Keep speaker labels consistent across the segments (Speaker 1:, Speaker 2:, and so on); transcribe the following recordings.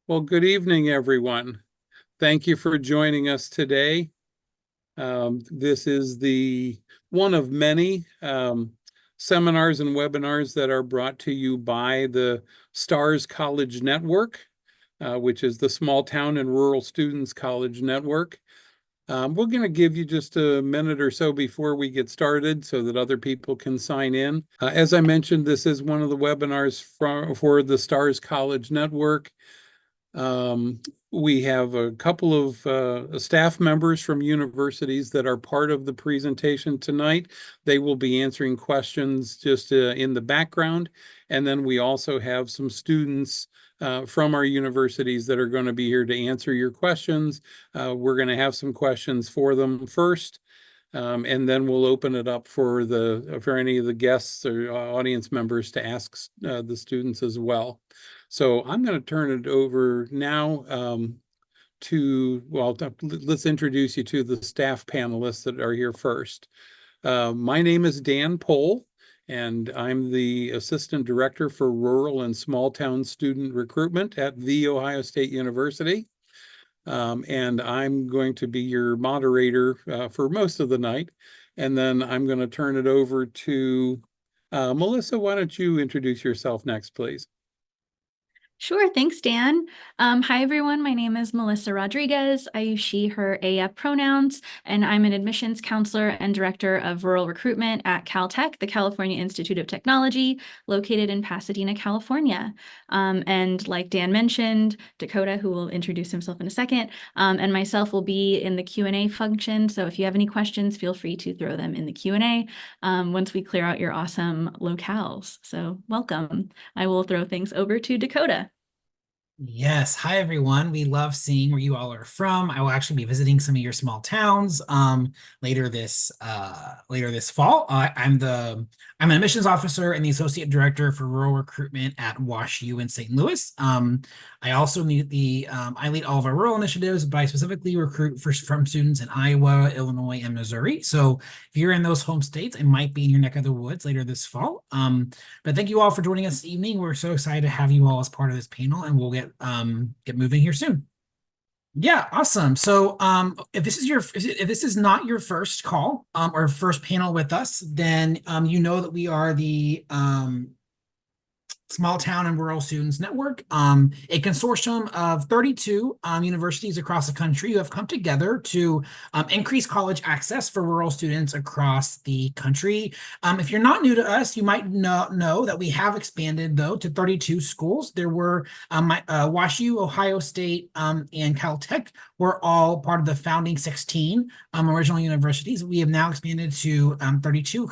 Speaker 1: Well, good evening, everyone. Thank you for joining us today. This is the one of many seminars and webinars that are brought to you by the STARS College Network, which is the Small Town and Rural Students College Network. We're going to give you just a minute or so before we get started so that other people can sign in. As I mentioned, this is one of the webinars for the STARS College Network. We have a couple of staff members from universities that are part of the presentation tonight. They will be answering questions just in the background. And then we also have some students from our universities that are going to be here to answer your questions. We're going to have some questions for them first. And then we'll open it up for any of the guests or audience members to ask the students as well. So I'm going to turn it over now let's introduce you to the staff panelists that are here first. My name is Dan Pohl, and I'm the Assistant Director for Rural and Small Town Student Recruitment at The Ohio State University. And I'm going to be your moderator for most of the night. And then I'm going to turn it over to Melissa. Why don't you introduce yourself next, please?
Speaker 2: Sure. Thanks, Dan. Hi, everyone. My name is Melissa Rodriguez. I use she, her, AF pronouns, and I'm an admissions counselor and director of rural recruitment at Caltech, the California Institute of Technology, located in Pasadena, California. And like Dan mentioned, Dakota, who will introduce himself in a second, and myself will be in the Q&A function. So if you have any questions, feel free to throw them in the Q&A once we clear out your awesome locales. So welcome. I will throw things over to Dakota.
Speaker 3: Yes. Hi, everyone. We love seeing where you all are from. I will actually be visiting some of your small towns later this fall. I'm an admissions officer and the associate director for rural recruitment at WashU in St. Louis. I also lead I lead all of our rural initiatives, but I specifically recruit from students in Iowa, Illinois, and Missouri. So if you're in those home states, I might be in your neck of the woods later this fall. But thank you all for joining us this evening. We're so excited to have you all as part of this panel, and we'll get moving here soon. Yeah, awesome. So if this is not your first call or first panel with us, then you know that we are the Small Town and Rural Students Network, a consortium of 32 universities across the country who have come together to increase college access for rural students across the country. If you're not new to us, you might know that we have expanded, though, to 32 schools. There were WashU, Ohio State, and Caltech were all part of the founding 16 original universities. We have now expanded to 32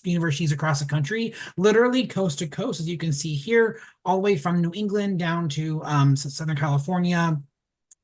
Speaker 3: universities across the country, literally coast to coast, as you can see here, all the way from New England down to Southern California,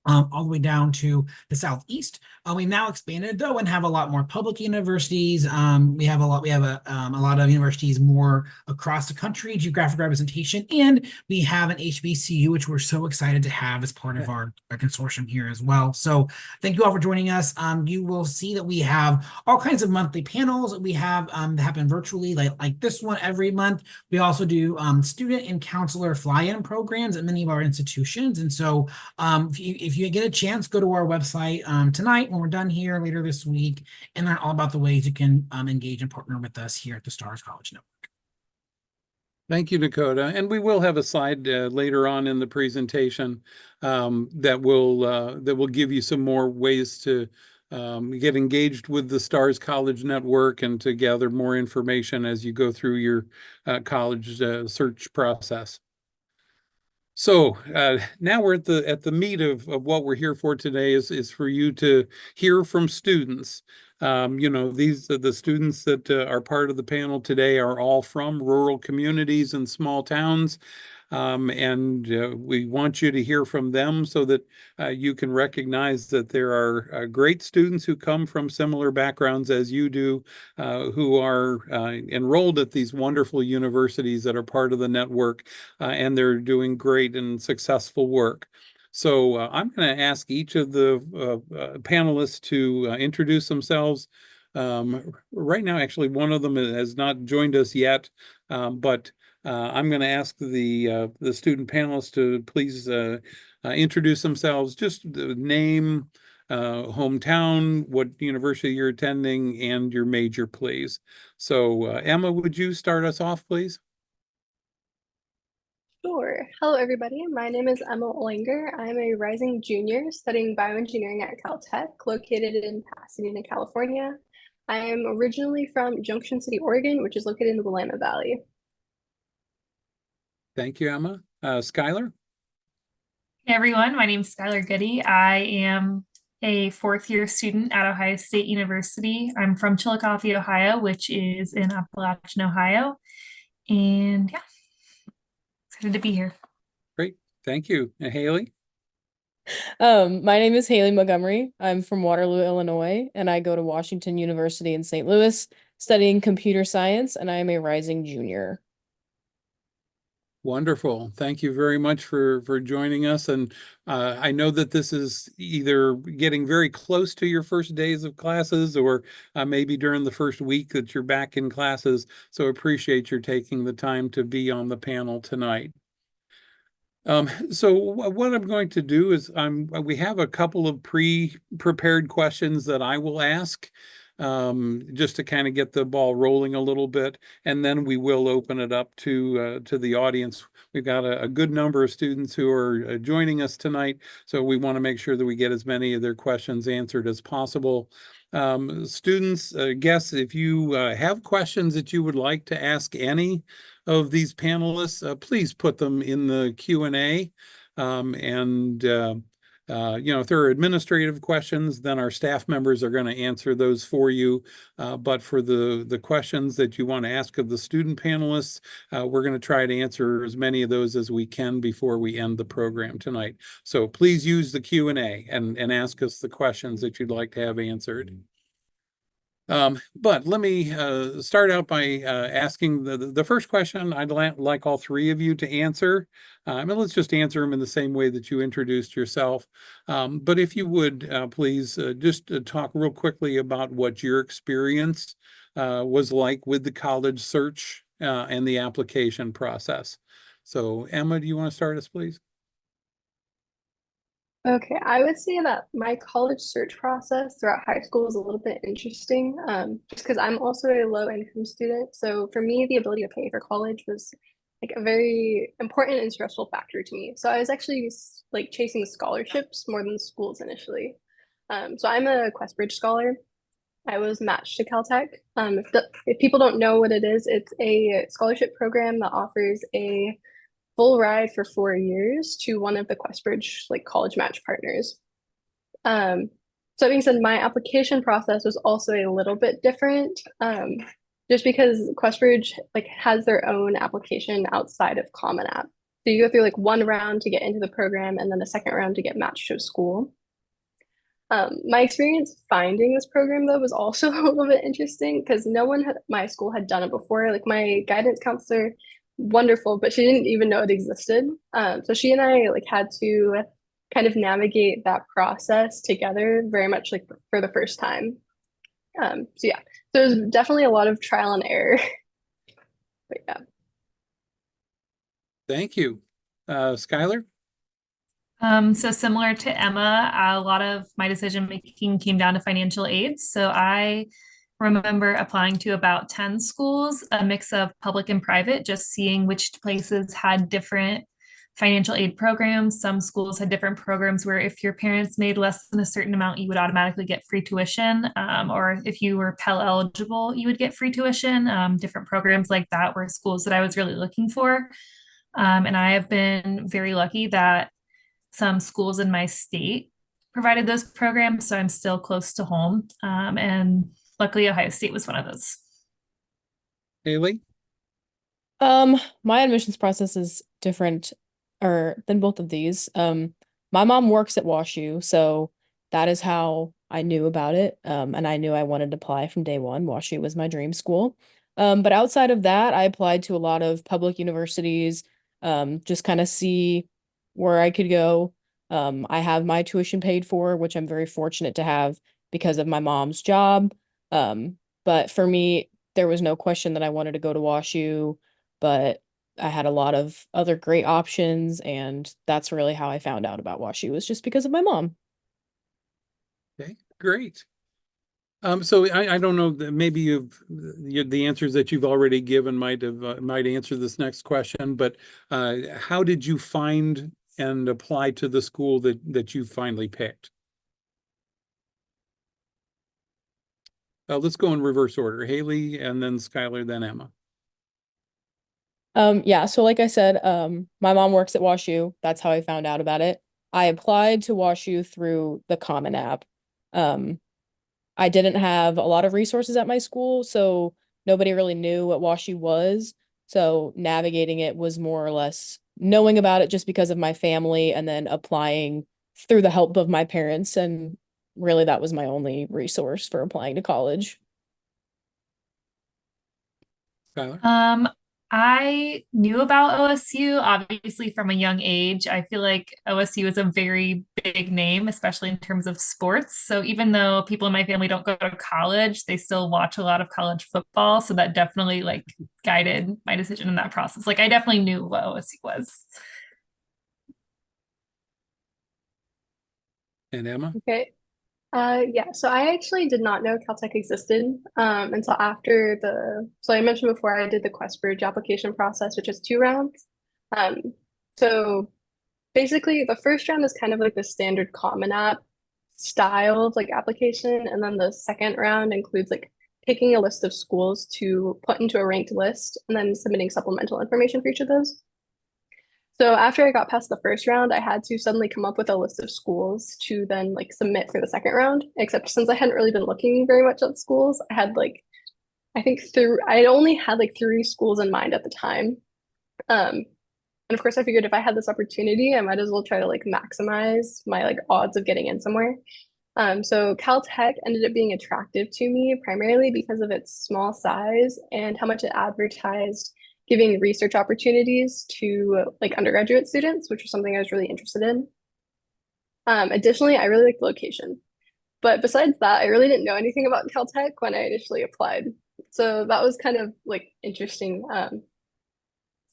Speaker 3: all the way down to the Southeast. We've now expanded, though, and have a lot more public universities. We have a lot of universities more across the country, geographic representation, and we have an HBCU, which we're so excited to have as part of our consortium here as well. So thank you all for joining us. You will see that we have all kinds of monthly panels that we have that happen virtually, like this one every month. We also do student and counselor fly-in programs at many of our institutions. And so if you get a chance, go to our website tonight when we're done here later this week and learn all about the ways you can engage and partner with us here at the STARS College Network.
Speaker 1: Thank you, Dakota. And we will have a slide later on in the presentation that will give you some more ways to get engaged with the STARS College Network and to gather more information as you go through your college search process. So now we're at the meat of what we're here for today is for you to hear from students. You know, the students that are part of the panel today are all from rural communities and small towns. And we want you to hear from them so that you can recognize that there are great students who come from similar backgrounds as you do, who are enrolled at these wonderful universities that are part of the network, and they're doing great and successful work. So I'm going to ask each of the panelists to introduce themselves. Right now, actually, one of them has not joined us yet, but I'm going to ask the student panelists to please introduce themselves, just the name, hometown, what university you're attending, and your major, please. So Emma, would you start us off, please?
Speaker 4: Sure. Hello, everybody. My name is Emma Olinger. I'm a rising junior studying bioengineering at Caltech, located in Pasadena, California. I am originally from Junction City, Oregon, which is located in the Willamette Valley.
Speaker 1: Thank you, Emma. Skylar?
Speaker 5: Hey everyone, my name is Skylar Goody. I am a fourth year student at Ohio State University. I'm from Chillicothe, Ohio, which is in Appalachian, Ohio. And yeah, excited to be here.
Speaker 1: Great. Thank you. Haley?
Speaker 6: My name is Haley Montgomery. I'm from Waterloo, Illinois, and I go to Washington University in St. Louis studying computer science, and I am a rising junior.
Speaker 1: Wonderful. Thank you very much for joining us. And I know that this is either getting very close to your first days of classes or maybe during the first week that you're back in classes. So appreciate your taking the time to be on the panel tonight. So what I'm going to do is we have a couple of pre-prepared questions that I will ask just to kind of get the ball rolling a little bit, and then we will open it up to the audience. We've got a good number of students who are joining us tonight, so we want to make sure that we get as many of their questions answered as possible. Students, guests, if you have questions that you would like to ask any of these panelists, please put them in the Q&A. If there are administrative questions, then our staff members are going to answer those for you. But for the questions that you want to ask of the student panelists, we're going to try to answer as many of those as we can before we end the program tonight. So please use the Q&A and ask us the questions that you'd like to have answered. But let me start out by asking the first question I'd like all three of you to answer. And let's just answer them in the same way that you introduced yourself. But if you would, please just talk real quickly about what your experience was like with the college search and the application process. So Emma, do you want to start us, please?
Speaker 4: Okay, I would say that my college search process throughout high school was a little bit interesting, just because I'm also a low income student. So for me, the ability to pay for college was like a very important and stressful factor to me. So I was actually like chasing scholarships more than schools initially. So I'm a QuestBridge scholar. I was matched to Caltech. If people don't know what it is, it's a scholarship program that offers a full ride for 4 years to one of the QuestBridge like college match partners. So that being said, my application process was also a little bit different, just because QuestBridge like has their own application outside of Common App. So you go through like one round to get into the program and then a second round to get matched to a school. My experience finding this program though was also a little bit interesting because no one at my school had done it before. Like my guidance counselor, wonderful, but she didn't even know it existed. So she and I like had to kind of navigate that process together very much like for the first time. So yeah, there's definitely a lot of trial and error. But yeah.
Speaker 1: Thank you. Skylar?
Speaker 5: So similar to Emma, a lot of my decision making came down to financial aid. So I remember applying to about 10 schools, a mix of public and private, just seeing which places had different financial aid programs. Some schools had different programs where if your parents made less than a certain amount, you would automatically get free tuition. Or if you were Pell eligible, you would get free tuition. Different programs like that were schools that I was really looking for. And I have been very lucky that some schools in my state provided those programs, so I'm still close to home. And luckily, Ohio State was one of those.
Speaker 1: Haley?
Speaker 6: My admissions process is different than both of these. My mom works at WashU, so that is how I knew about it. And I knew I wanted to apply from day one. WashU was my dream school. But outside of that, I applied to a lot of public universities, just kind of see where I could go. I have my tuition paid for, which I'm very fortunate to have because of my mom's job. But for me, there was no question that I wanted to go to WashU, but I had a lot of other great options, and that's really how I found out about WashU, was just because of my mom.
Speaker 1: Okay, great. So I don't know, maybe the answers that you've already given might answer this next question, but how did you find and apply to the school that you finally picked? Let's go in reverse order. Haley, and then Skylar, then Emma.
Speaker 6: Yeah, so like I said, my mom works at WashU. That's how I found out about it. I applied to WashU through the Common App. Um, I didn't have a lot of resources at my school, so nobody really knew what WashU was. So navigating it was more or less knowing about it just because of my family, and then applying through the help of my parents. And really, that was my only resource for applying to college.
Speaker 1: Skylar?
Speaker 5: I knew about OSU obviously from a young age. I feel like OSU is a very big name, especially in terms of sports. So even though people in my family don't go to college, they still watch a lot of college football. So that definitely like guided my decision in that process. Like I definitely knew what OSU was.
Speaker 1: And Emma?
Speaker 4: Okay. Yeah, so I actually did not know Caltech existed until after so I mentioned before I did the QuestBridge application process, which is 2 rounds. Um, so basically the first round is kind of like the standard Common App style of like application, and then the second round includes like picking a list of schools to put into a ranked list and then submitting supplemental information for each of those. So after I got past the first round, I had to suddenly come up with a list of schools to then like submit for the second round. Except since I hadn't really been looking very much at schools, I had like I think I only had like 3 schools in mind at the time. And of course I figured if I had this opportunity, I might as well try to like maximize my like odds of getting in somewhere. So Caltech ended up being attractive to me primarily because of its small size and how much it advertised giving research opportunities to like undergraduate students, which was something I was really interested in. Additionally, I really liked the location. But besides that, I really didn't know anything about Caltech when I initially applied. So that was kind of like interesting. So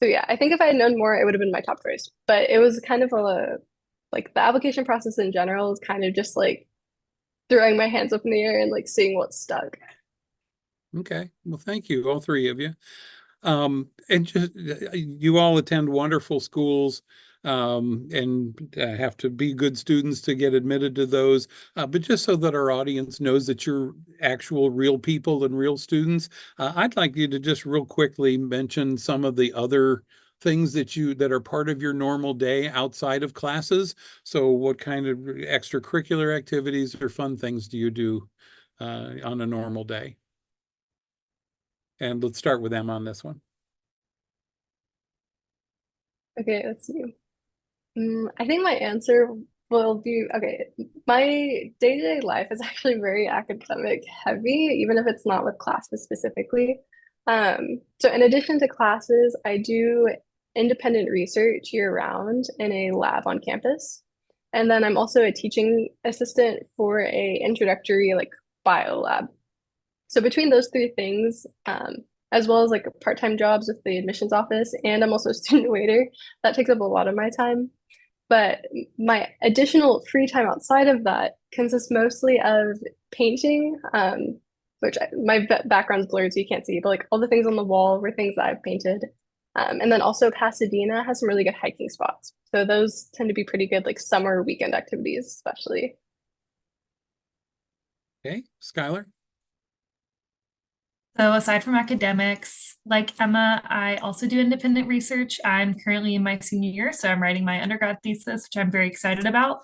Speaker 4: yeah, I think if I had known more, it would have been my top choice. But it was kind of like the application process in general is kind of just like throwing my hands up in the air and like seeing what stuck.
Speaker 1: Okay, well, thank you, all three of you. And just, you all attend wonderful schools, and have to be good students to get admitted to those. But just so that our audience knows that you're actual real people and real students, I'd like you to just real quickly mention some of the other things that are part of your normal day outside of classes. So what kind of extracurricular activities or fun things do you do on a normal day? And let's start with Emma on this one.
Speaker 4: Okay, let's see. I think my answer will be okay. My day-to-day life is actually very academic heavy, even if it's not with classes specifically. So in addition to classes, I do independent research year-round in a lab on campus. And then I'm also a teaching assistant for a introductory like bio lab. So between those 3 things, as well as like part-time jobs with the admissions office, and I'm also a student waiter, that takes up a lot of my time. But my additional free time outside of that consists mostly of painting, which my background's blurred so you can't see, but like all the things on the wall were things that I've painted. And then also Pasadena has some really good hiking spots. So those tend to be pretty good, like summer weekend activities, especially.
Speaker 1: Okay, Skylar?
Speaker 5: So aside from academics, like Emma, I also do independent research. I'm currently in my senior year, so I'm writing my undergrad thesis, which I'm very excited about.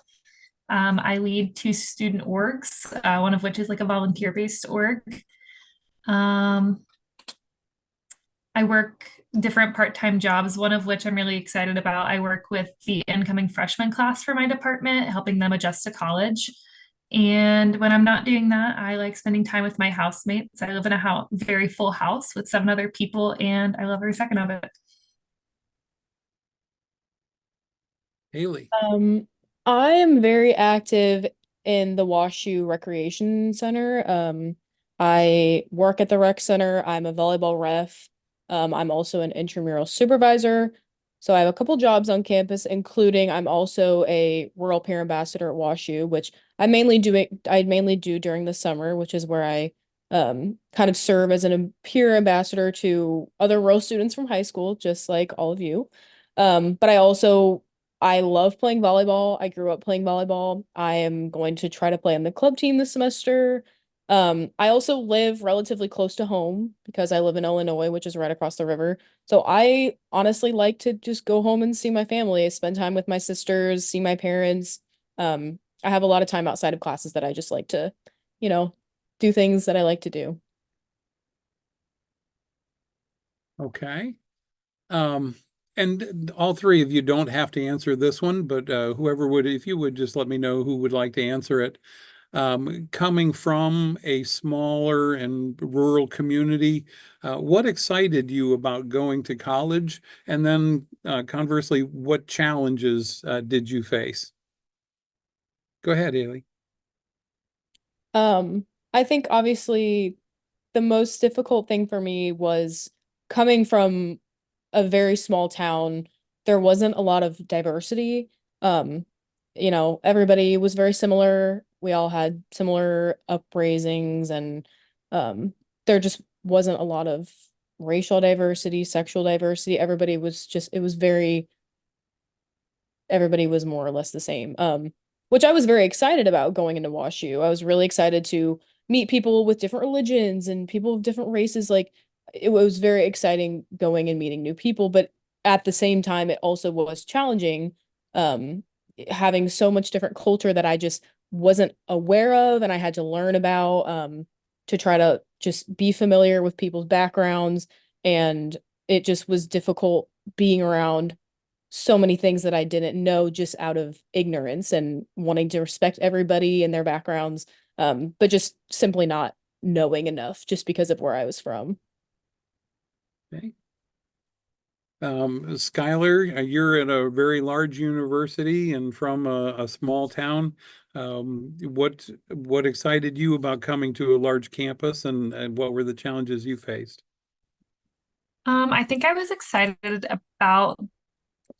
Speaker 5: I lead 2 student orgs, one of which is like a volunteer-based org. I work different part-time jobs, one of which I'm really excited about. I work with the incoming freshman class for my department, helping them adjust to college. And when I'm not doing that, I like spending time with my housemates. I live in a very full house with 7 other people, and I love every second of it.
Speaker 1: Haley?
Speaker 6: I am very active in the WashU Recreation Center. I work at the rec center. I'm a volleyball ref. I'm also an intramural supervisor. So I have a couple jobs on campus, including I'm also a rural peer ambassador at WashU, which I mainly do during the summer, which is where I kind of serve as an peer ambassador to other rural students from high school, just like all of you. But I love playing volleyball. I grew up playing volleyball. I am going to try to play on the club team this semester. I also live relatively close to home because I live in Illinois, which is right across the river. So I honestly like to just go home and see my family, spend time with my sisters, see my parents. I have a lot of time outside of classes that I just like to, you know, do things that I like to do.
Speaker 1: Okay. And all three of you don't have to answer this one, but whoever would, if you would just let me know who would like to answer it. Coming from a smaller and rural community, what excited you about going to college? And then conversely, what challenges did you face? Go ahead, Haley.
Speaker 6: I think obviously the most difficult thing for me was coming from a very small town. There wasn't a lot of diversity. Um, Everybody was very similar. We all had similar upraisings, and there just wasn't a lot of racial diversity, sexual diversity. Everybody was more or less the same. Which I was very excited about going into WashU. I was really excited to meet people with different religions and people of different races. Like, it was very exciting going and meeting new people, but at the same time, it also was challenging, having so much different culture that I just wasn't aware of, and I had to learn about, to try to just be familiar with people's backgrounds. And it just was difficult being around so many things that I didn't know just out of ignorance and wanting to respect everybody and their backgrounds, but just simply not knowing enough just because of where I was from.
Speaker 1: Okay. Skylar, you're at a very large university and from a small town. What excited you about coming to a large campus, and what were the challenges you faced?
Speaker 5: I think I was excited about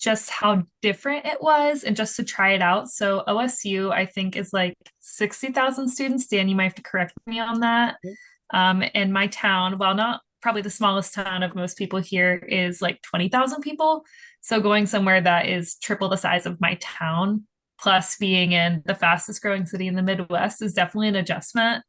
Speaker 5: just how different it was and just to try it out. So OSU, I think, is like 60,000 students. Dan, you might have to correct me on that. And my town, while not probably the smallest town of most people here, is like 20,000 people. So going somewhere that is triple the size of my town, plus being in the fastest growing city in the Midwest, is definitely an adjustment.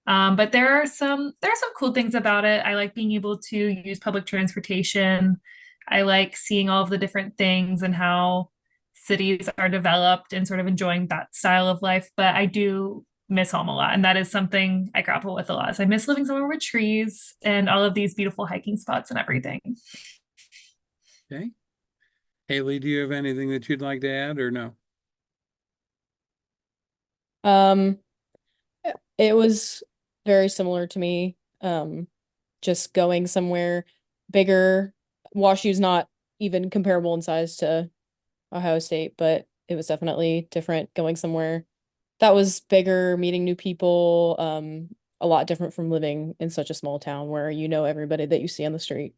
Speaker 5: But there are some cool things about it. I like being able to use public transportation. I like seeing all of the different things and how cities are developed and sort of enjoying that style of life. But I do miss home a lot. And that is something I grapple with a lot. So I miss living somewhere with trees and all of these beautiful hiking spots and everything.
Speaker 1: Okay. Haley, do you have anything that you'd like to add or no?
Speaker 6: Um, it was very similar to me. Just going somewhere bigger. WashU's not even comparable in size to Ohio State, but it was definitely different going somewhere that was bigger, meeting new people, a lot different from living in such a small town where you know everybody that you see on the street.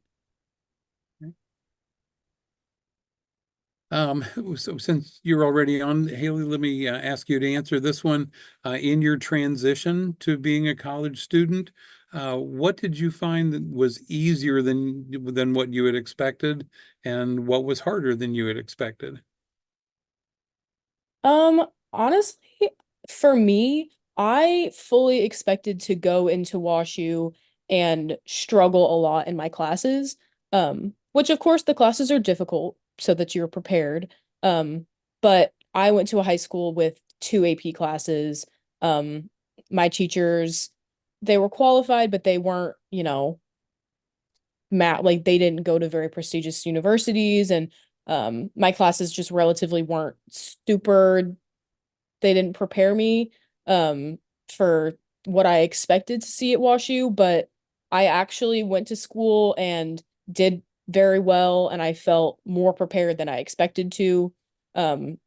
Speaker 1: So since you're already on, Haley, let me ask you to answer this one. In your transition to being a college student, what did you find that was easier than what you had expected, and what was harder than you had expected?
Speaker 6: Honestly, for me, I fully expected to go into WashU and struggle a lot in my classes. Which of course the classes are difficult so that you're prepared. But I went to a high school with two AP classes. My teachers, they were qualified, but they weren't, like they didn't go to very prestigious universities, and my classes just relatively weren't super, they didn't prepare me for what I expected to see at WashU, but I actually went to school and did very well, and I felt more prepared than I expected to, um,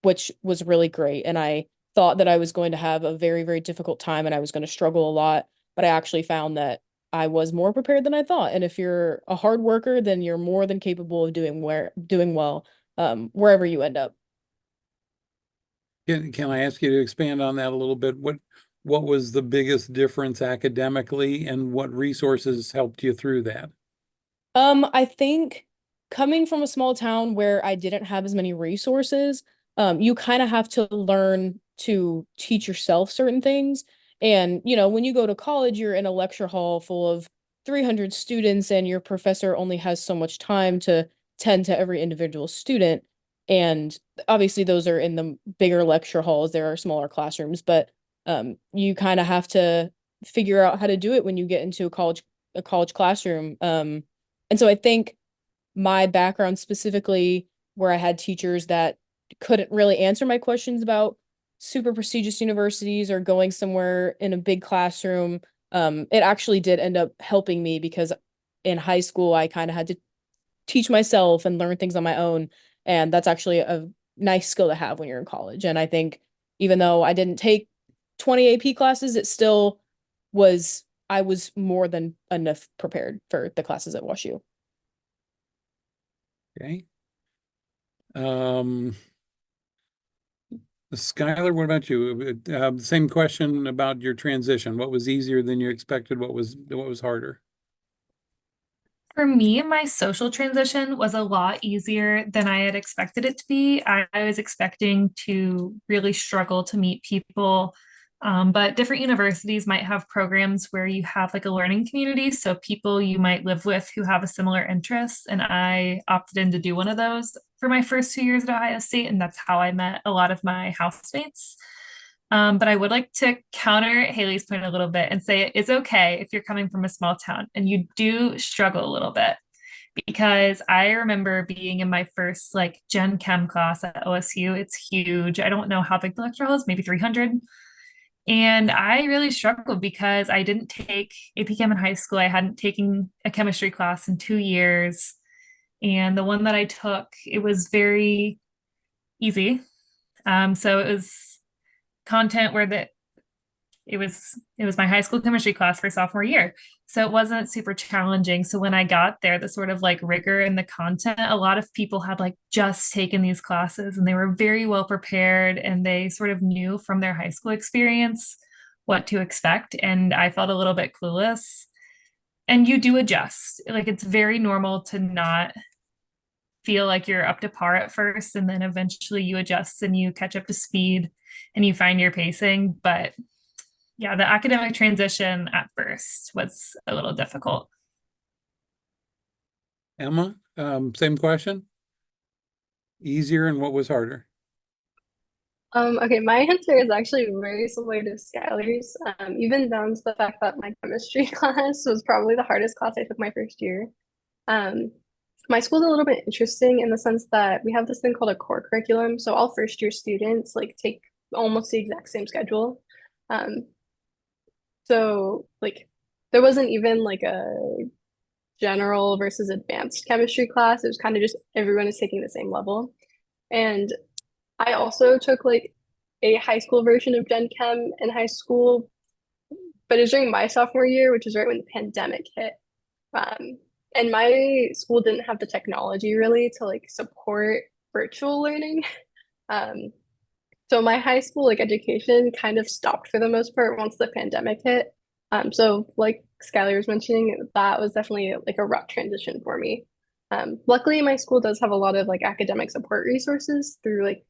Speaker 6: which was really great. And I thought that I was going to have a very, very difficult time and I was going to struggle a lot, but I actually found that I was more prepared than I thought. And if you're a hard worker, then you're more than capable of doing well wherever you end up.
Speaker 1: Can I ask you to expand on that a little bit? What was the biggest difference academically, and what resources helped you through that?
Speaker 6: I think coming from a small town where I didn't have as many resources, you kind of have to learn to teach yourself certain things. And, when you go to college, you're in a lecture hall full of 300 students, and your professor only has so much time to tend to every individual student. And obviously, those are in the bigger lecture halls. There are smaller classrooms, but you kind of have to figure out how to do it when you get into a college classroom. And so I think my background specifically, where I had teachers that couldn't really answer my questions about super prestigious universities or going somewhere in a big classroom, it actually did end up helping me because in high school, I kind of had to teach myself and learn things on my own. And that's actually a nice skill to have when you're in college. And I think even though I didn't take 20 AP classes, I was more than enough prepared for the classes at WashU.
Speaker 1: Okay. Skylar, what about you? Same question about your transition. What was easier than you expected? What was harder?
Speaker 5: For me, my social transition was a lot easier than I had expected it to be. I was expecting to really struggle to meet people, but different universities might have programs where you have like a learning community. So people you might live with who have a similar interest. And I opted in to do one of those for my first 2 years at Ohio State. And that's how I met a lot of my housemates. But I would like to counter Haley's point a little bit and say it's okay if you're coming from a small town and you do struggle a little bit. Because I remember being in my first like Gen Chem class at OSU. It's huge. I don't know how big the lecture hall is, maybe 300. And I really struggled because I didn't take AP Chem in high school. I hadn't taken a chemistry class in 2 years. And the one that I took, it was very easy. So it was content where it was my high school chemistry class for sophomore year. So it wasn't super challenging. So when I got there, the sort of like rigor in the content, a lot of people had like just taken these classes and they were very well prepared and they sort of knew from their high school experience what to expect. And I felt a little bit clueless. And you do adjust. Like it's very normal to not feel like you're up to par at first, and then eventually you adjust and you catch up to speed and you find your pacing. But yeah, the academic transition at first was a little difficult.
Speaker 1: Emma, same question. Easier, and what was harder?
Speaker 4: Okay, my answer is actually very similar to Skylar's, even down to the fact that my chemistry class was probably the hardest class I took my first year. My school's a little bit interesting in the sense that we have this thing called a core curriculum. So all first year students like take almost the exact same schedule. So like there wasn't even like a general versus advanced chemistry class. It was kind of just everyone is taking the same level. And I also took like a high school version of Gen Chem in high school, but it was during my sophomore year, which is right when the pandemic hit. And my school didn't have the technology really to like support virtual learning. So my high school like education kind of stopped for the most part once the pandemic hit. So like Skylar was mentioning, that was definitely like a rough transition for me. Luckily, my school does have a lot of like academic support resources through like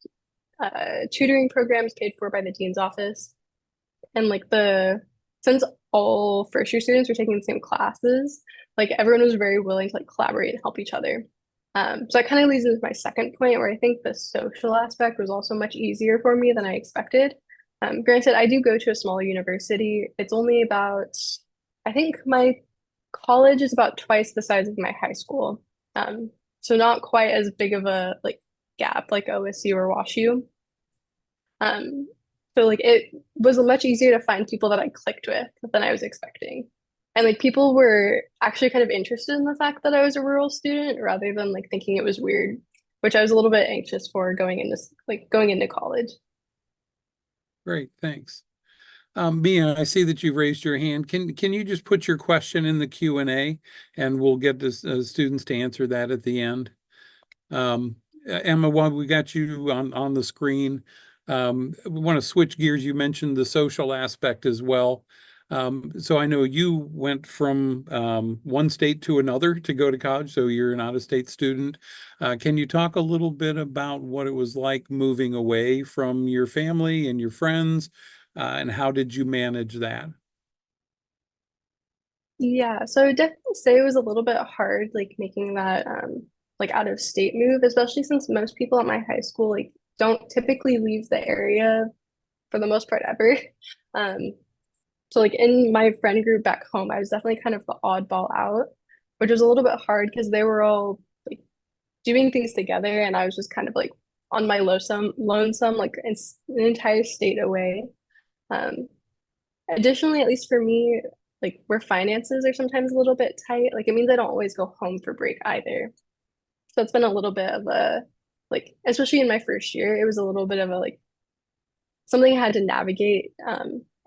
Speaker 4: tutoring programs paid for by the dean's office. And like since all first year students were taking the same classes, like everyone was very willing to like collaborate and help each other. So that kind of leads into my second point where I think the social aspect was also much easier for me than I expected. Granted, I do go to a smaller university. It's only about, I think my college is about twice the size of my high school. So not quite as big of a like gap like OSU or WashU. So like it was much easier to find people that I clicked with than I was expecting. And like people were actually kind of interested in the fact that I was a rural student rather than like thinking it was weird, which I was a little bit anxious for going into college.
Speaker 1: Great, thanks. Mia, I see that you've raised your hand. Can you just put your question in the Q&A and we'll get the students to answer that at the end? Emma, while we got you on the screen, we want to switch gears. You mentioned the social aspect as well. So I know you went from one state to another to go to college, so you're an out-of-state student. Can you talk a little bit about what it was like moving away from your family and your friends, and how did you manage that?
Speaker 4: Yeah, so I would definitely say it was a little bit hard, like making that like out of state move, especially since most people at my high school like don't typically leave the area for the most part ever. Um, so like in my friend group back home, I was definitely kind of the oddball out, which was a little bit hard because they were all like doing things together, and I was just kind of like on my lonesome, like an entire state away. Um, Additionally, at least for me, like where finances are sometimes a little bit tight, like it means I don't always go home for break either. So it's been a little bit of a like, especially in my first year, it was a little bit of a like something I had to navigate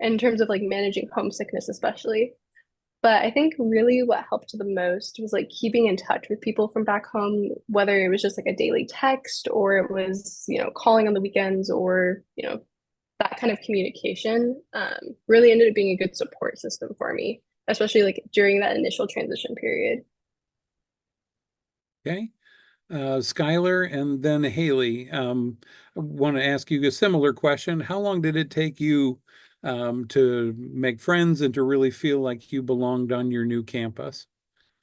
Speaker 4: in terms of like managing homesickness, especially. But I think really what helped the most was like keeping in touch with people from back home, whether it was just like a daily text or it was, calling on the weekends or, that kind of communication really ended up being a good support system for me, especially like during that initial transition period.
Speaker 1: Okay. Skylar and then Haley, I want to ask you a similar question. How long did it take you to make friends and to really feel like you belonged on your new campus?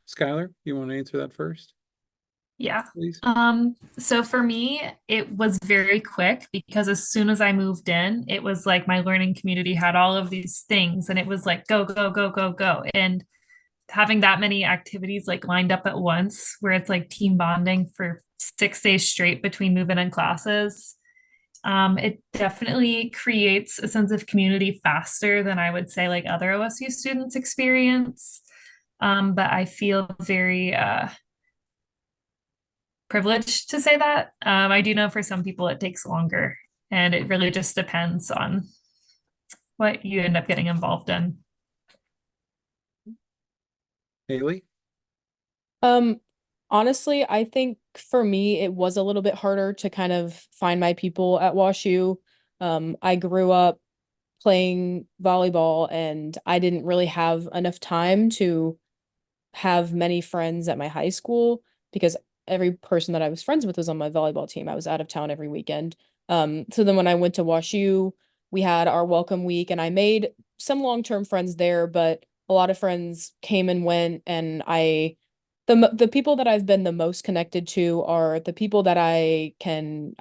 Speaker 1: Skylar, you want to answer that first,
Speaker 5: Yeah.
Speaker 1: please?
Speaker 5: So for me, it was very quick because as soon as I moved in, it was like my learning community had all of these things and it was like go, go, go, go, go. And having that many activities like lined up at once where it's like team bonding for 6 days straight between move-in and classes. It definitely creates a sense of community faster than I would say like other OSU students experience. But I feel very privileged to say that. I do know for some people it takes longer, and it really just depends on what you end up getting involved in.
Speaker 1: Haley?
Speaker 6: Honestly, I think for me it was a little bit harder to kind of find my people at WashU. I grew up playing volleyball and I didn't really have enough time to have many friends at my high school because every person that I was friends with was on my volleyball team. I was out of town every weekend. So then when I went to WashU, we had our welcome week and I made some long-term friends there, but a lot of friends came and went, and the people that I've been the most connected to are the people that I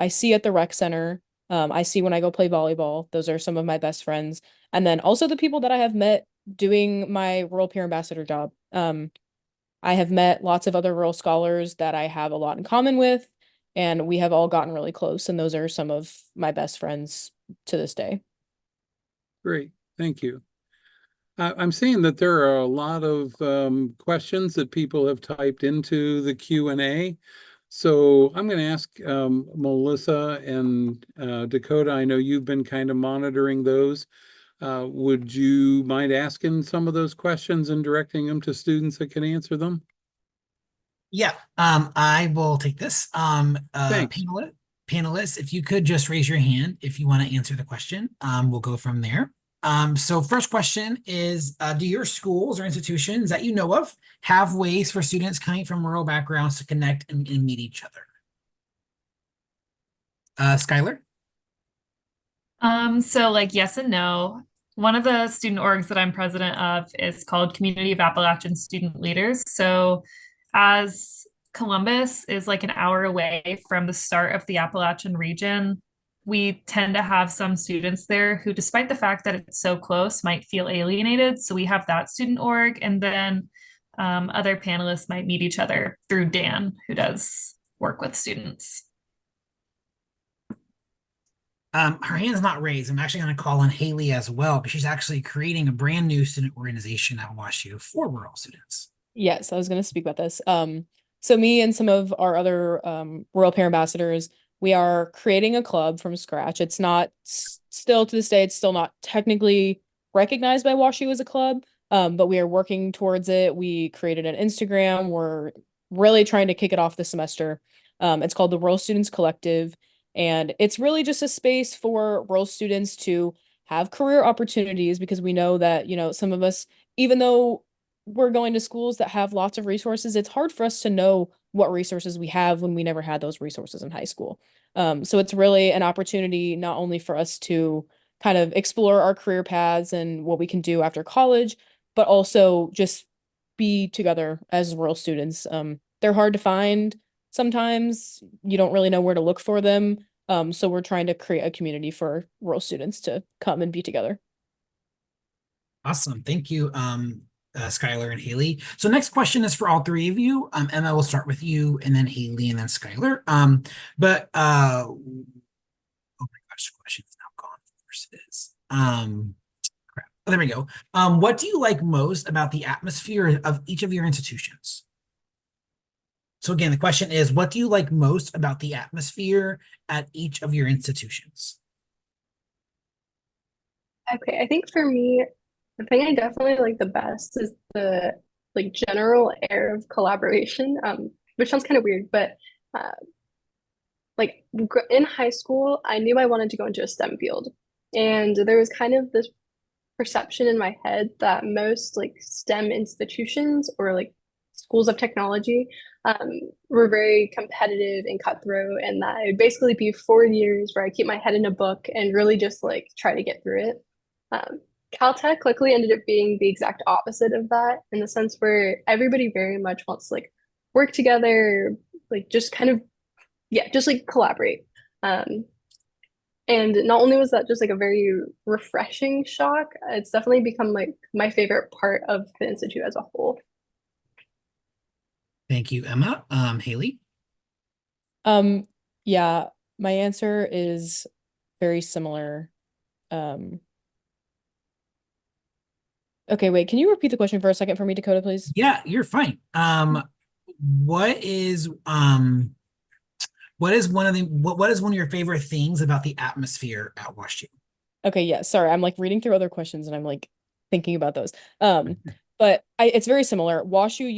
Speaker 6: see at the rec center. I see when I go play volleyball. Those are some of my best friends. And then also the people that I have met doing my Rural Peer Ambassador job. I have met lots of other rural scholars that I have a lot in common with, and we have all gotten really close, and those are some of my best friends to this day.
Speaker 1: Great, thank you. I'm seeing that there are a lot of questions that people have typed into the Q&A. So I'm going to ask Melissa and Dakota, I know you've been kind of monitoring those. Would you mind asking some of those questions and directing them to students that can answer them?
Speaker 3: Yeah, I will take this.
Speaker 1: Thanks.
Speaker 3: Panelists, if you could just raise your hand if you want to answer the question. We'll go from there. So first question is, do your schools or institutions that you know of have ways for students coming from rural backgrounds to connect and meet each other? Skylar?
Speaker 5: So like yes and no. One of the student orgs that I'm president of is called Community of Appalachian Student Leaders. So as Columbus is like an hour away from the start of the Appalachian region, we tend to have some students there who, despite the fact that it's so close, might feel alienated. So we have that student org, and then other panelists might meet each other through Dan, who does work with students.
Speaker 3: Her hand's not raised. I'm actually going to call on Haley as well, because she's actually creating a brand new student organization at WashU for rural students.
Speaker 6: Yes, I was going to speak about this. So me and some of our other Rural Peer Ambassadors, we are creating a club from scratch. It's not still to this day, it's still not technically recognized by WashU as a club, but we are working towards it. We created an Instagram. We're really trying to kick it off this semester. It's called the Rural Students Collective, and it's really just a space for rural students to have career opportunities because we know that, some of us, even though we're going to schools that have lots of resources, it's hard for us to know what resources we have when we never had those resources in high school. So it's really an opportunity not only for us to kind of explore our career paths and what we can do after college, but also just be together as rural students. They're hard to find sometimes. You don't really know where to look for them. So we're trying to create a community for rural students to come and be together.
Speaker 3: Awesome. Thank you, Skylar and Haley. So next question is for all three of you. Emma, we'll start with you, and then Haley, and then Skylar. Oh my gosh, the question is now gone. Of course it is. Crap. Oh, there we go. What do you like most about the atmosphere of each of your institutions? So again, the question is, what do you like most about the atmosphere at each of your institutions?
Speaker 4: Okay, I think for me, the thing I definitely like the best is the like general air of collaboration, which sounds kind of weird, but in high school, I knew I wanted to go into a STEM field, and there was kind of this perception in my head that most like STEM institutions or like schools of technology were very competitive and cutthroat, and that it would basically be 4 years where I keep my head in a book and really just like try to get through it. Caltech luckily ended up being the exact opposite of that, in the sense where everybody very much wants to like work together, like just kind of, yeah, just like collaborate. And not only was that just like a very refreshing shock, it's definitely become like my favorite part of the Institute as a whole.
Speaker 3: Thank you, Emma. Haley?
Speaker 6: Yeah, my answer is very similar. Okay, wait, can you repeat the question for a second for me, Dakota, please?
Speaker 3: Yeah, you're fine. What is one of your favorite things about the atmosphere at WashU?
Speaker 6: Okay, yeah, sorry, I'm like reading through other questions and I'm like thinking about those. But it's very similar. WashU,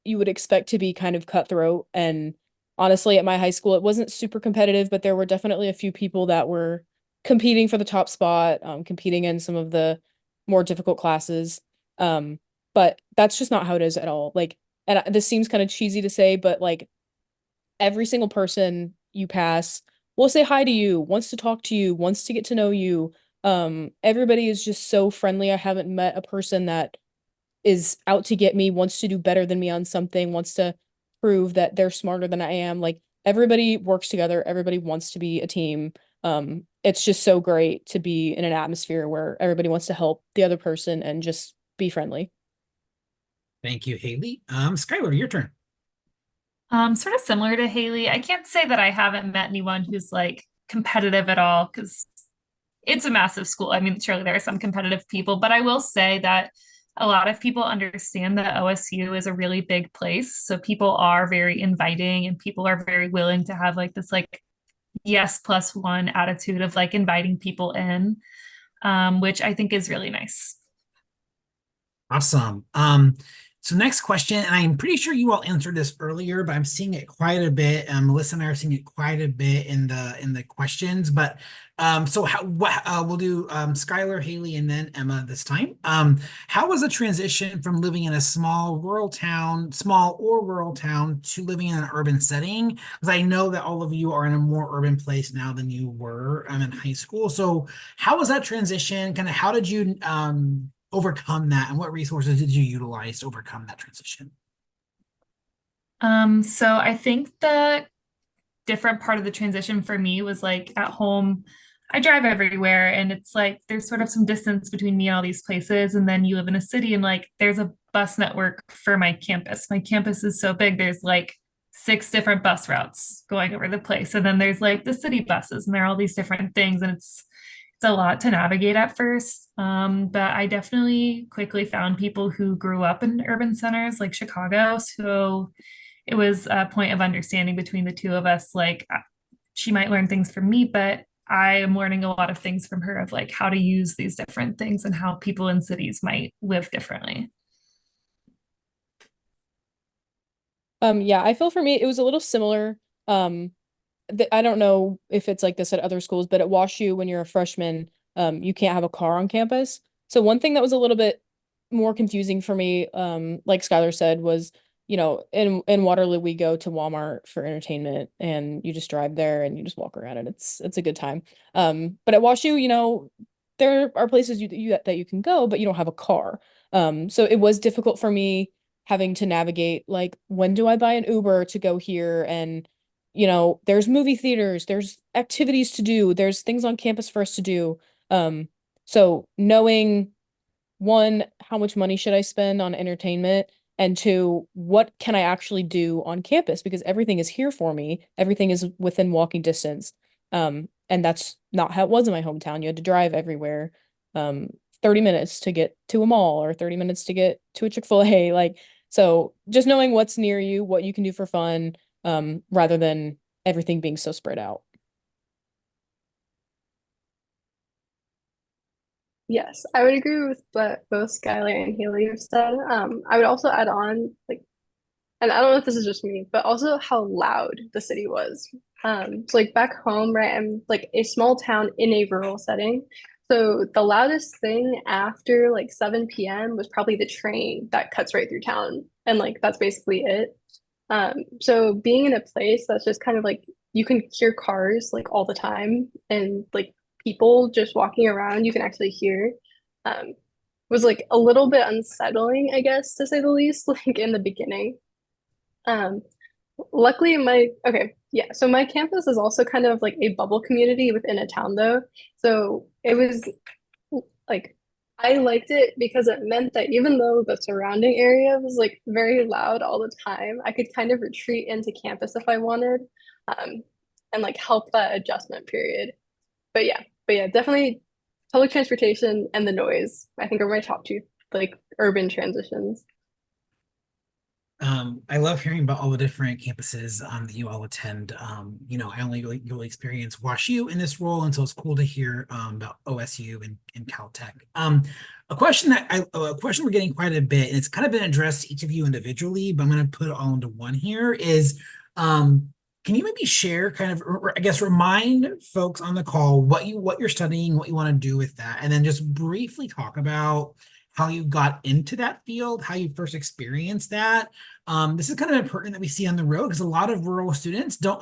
Speaker 6: you would expect to be kind of cutthroat, and honestly, at my high school, it wasn't super competitive, but there were definitely a few people that were competing for the top spot, competing in some of the more difficult classes. But that's just not how it is at all. Like, and this seems kind of cheesy to say, but like every single person you pass will say hi to you, wants to talk to you, wants to get to know you. Everybody is just so friendly. I haven't met a person that is out to get me, wants to do better than me on something, wants to prove that they're smarter than I am. Like everybody works together, everybody wants to be a team. It's just so great to be in an atmosphere where everybody wants to help the other person and just be friendly.
Speaker 3: Thank you, Haley. Skylar, your turn.
Speaker 5: Sort of similar to Haley. I can't say that I haven't met anyone who's like competitive at all, because it's a massive school. I mean, surely there are some competitive people, but I will say that a lot of people understand that OSU is a really big place. So people are very inviting, and people are very willing to have like this like yes plus one attitude of like inviting people in, which I think is really nice.
Speaker 3: Awesome. So next question, and I'm pretty sure you all answered this earlier, but I'm seeing it quite a bit. Melissa and I are seeing it quite a bit in the questions. But so we'll do Skylar, Haley, and then Emma this time. How was the transition from living in a small or rural town, to living in an urban setting? Because I know that all of you are in a more urban place now than you were in high school. So how was that transition? Kind of how did you overcome that, and what resources did you utilize to overcome that transition?
Speaker 5: So I think the different part of the transition for me was like at home, I drive everywhere, and it's like there's sort of some distance between me and all these places. And then you live in a city, and like there's a bus network for my campus. My campus is so big, there's like 6 different bus routes going over the place. And then there's like the city buses, and there are all these different things, and it's a lot to navigate at first. But I definitely quickly found people who grew up in urban centers like Chicago. So it was a point of understanding between the two of us. Like she might learn things from me, but I am learning a lot of things from her of like how to use these different things and how people in cities might live differently.
Speaker 6: Yeah, I feel for me it was a little similar. I don't know if it's like this at other schools, but at WashU, when you're a freshman, you can't have a car on campus. So one thing that was a little bit more confusing for me, like Skylar said, was, you know, in Waterloo we go to Walmart for entertainment, and you just drive there and you just walk around, and it's a good time. But at WashU, you know, there are places that you can go, but you don't have a car. So it was difficult for me having to navigate, like, when do I buy an Uber to go here? And you know, there's movie theaters, there's activities to do, there's things on campus for us to do. So knowing, one, how much money should I spend on entertainment, and two, what can I actually do on campus? Because everything is here for me, everything is within walking distance. And that's not how it was in my hometown. You had to drive everywhere. 30 minutes to get to a mall, or 30 minutes to get to a Chick-fil-A. Like, so just knowing what's near you, what you can do for fun, rather than everything being so spread out.
Speaker 4: Yes, I would agree with what both Skylar and Haley have said. I would also add on, like, and I don't know if this is just me, but also how loud the city was. So like back home, right, I'm like a small town in a rural setting. So the loudest thing after like 7 p.m. was probably the train that cuts right through town. And like that's basically it. So being in a place that's just kind of like you can hear cars like all the time, and like people just walking around, you can actually hear, um, was like a little bit unsettling, I guess, to say the least, like in the beginning. Um, Luckily so my campus is also kind of like a bubble community within a town though. So it was like I liked it because it meant that even though the surrounding area was like very loud all the time, I could kind of retreat into campus if I wanted, um, and like help that adjustment period. But yeah, definitely public transportation and the noise, I think, are my top two like urban transitions.
Speaker 3: I love hearing about all the different campuses that you all attend. I only really experience WashU in this role, and so it's cool to hear about OSU and Caltech. A question we're getting quite a bit, and it's kind of been addressed to each of you individually, but I'm going to put it all into one here, is can you maybe share kind of, or I guess remind folks on the call what you're studying, what you want to do with that, and then just briefly talk about how you got into that field, how you first experienced that. This is kind of important that we see on the road, because a lot of rural students don't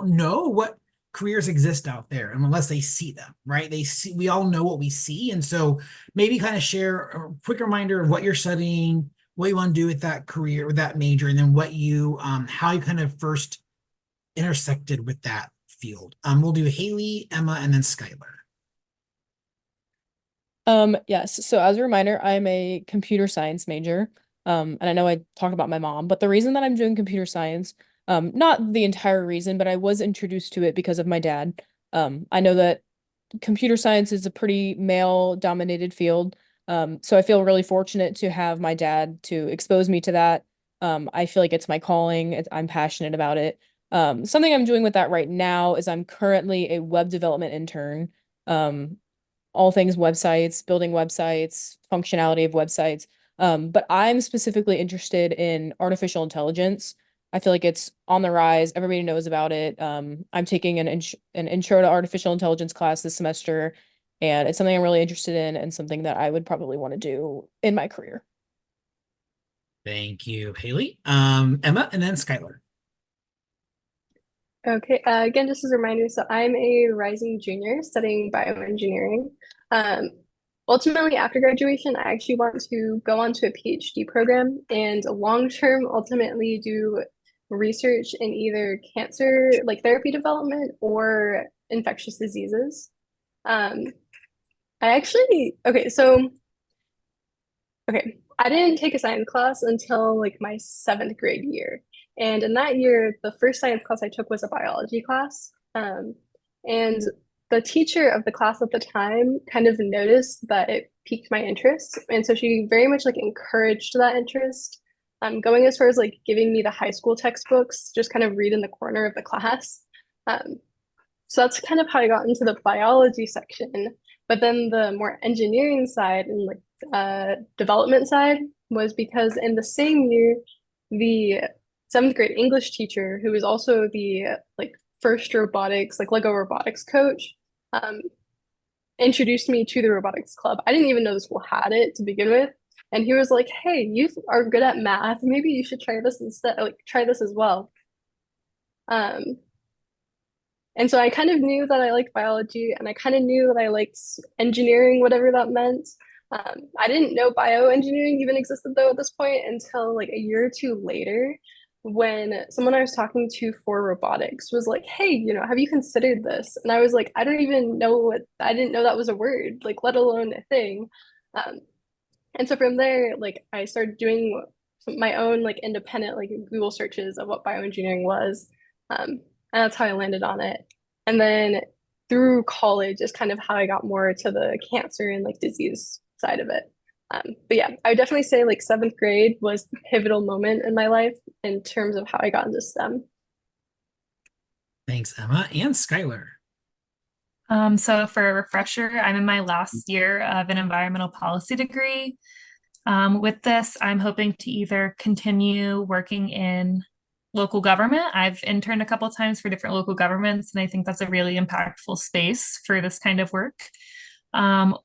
Speaker 3: know what careers exist out there unless they see them, right? We all know what we see. And so maybe kind of share a quick reminder of what you're studying, what you want to do with that career, with that major, and then how you kind of first intersected with that field. We'll do Haley, Emma, and then Skylar.
Speaker 6: Yes. So as a reminder, I'm a computer science major. And I know I talk about my mom, but the reason that I'm doing computer science, not the entire reason, but I was introduced to it because of my dad. I know that computer science is a pretty male-dominated field. So I feel really fortunate to have my dad to expose me to that. I feel like it's my calling. I'm passionate about it. Something I'm doing with that right now is I'm currently a web development intern. All things websites, building websites, functionality of websites. But I'm specifically interested in artificial intelligence. I feel like it's on the rise. Everybody knows about it. I'm taking an intro to artificial intelligence class this semester, and it's something I'm really interested in and something that I would probably want to do in my career.
Speaker 3: Thank you, Haley. Emma, and then Skylar.
Speaker 4: Okay, again, just as a reminder, so I'm a rising junior studying bioengineering. Ultimately, after graduation, I actually want to go on to a PhD program and long term, ultimately do research in either cancer, like therapy development, or infectious diseases. Um, okay, I didn't take a science class until like my 7th grade year. And in that year, the first science class I took was a biology class. And the teacher of the class at the time kind of noticed that it piqued my interest. And so she very much like encouraged that interest. Going as far as like giving me the high school textbooks, just kind of read in the corner of the class. Um, So that's kind of how I got into the biology section. But then the more engineering side and like development side was because in the same year, the seventh grade English teacher, who was also the like first robotics, like Lego robotics coach, introduced me to the robotics club. I didn't even know the school had it to begin with. And he was like, hey, you are good at math. Maybe you should try this instead, like try this as well. And so I kind of knew that I liked biology and I kind of knew that I liked engineering, whatever that meant. I didn't know bioengineering even existed though at this point until like a year or two later when someone I was talking to for robotics was like, hey, you know, have you considered this? And I was like, I don't even know I didn't know that was a word, like let alone a thing. And so from there, like I started doing my own like independent like Google searches of what bioengineering was. And that's how I landed on it. And then through college is kind of how I got more to the cancer and like disease side of it. But yeah, I would definitely say like seventh grade was the pivotal moment in my life in terms of how I got into STEM.
Speaker 3: Thanks, Emma and Skylar.
Speaker 5: So for a refresher, I'm in my last year of an environmental policy degree. With this, I'm hoping to either continue working in local government. I've interned a couple of times for different local governments, and I think that's a really impactful space for this kind of work.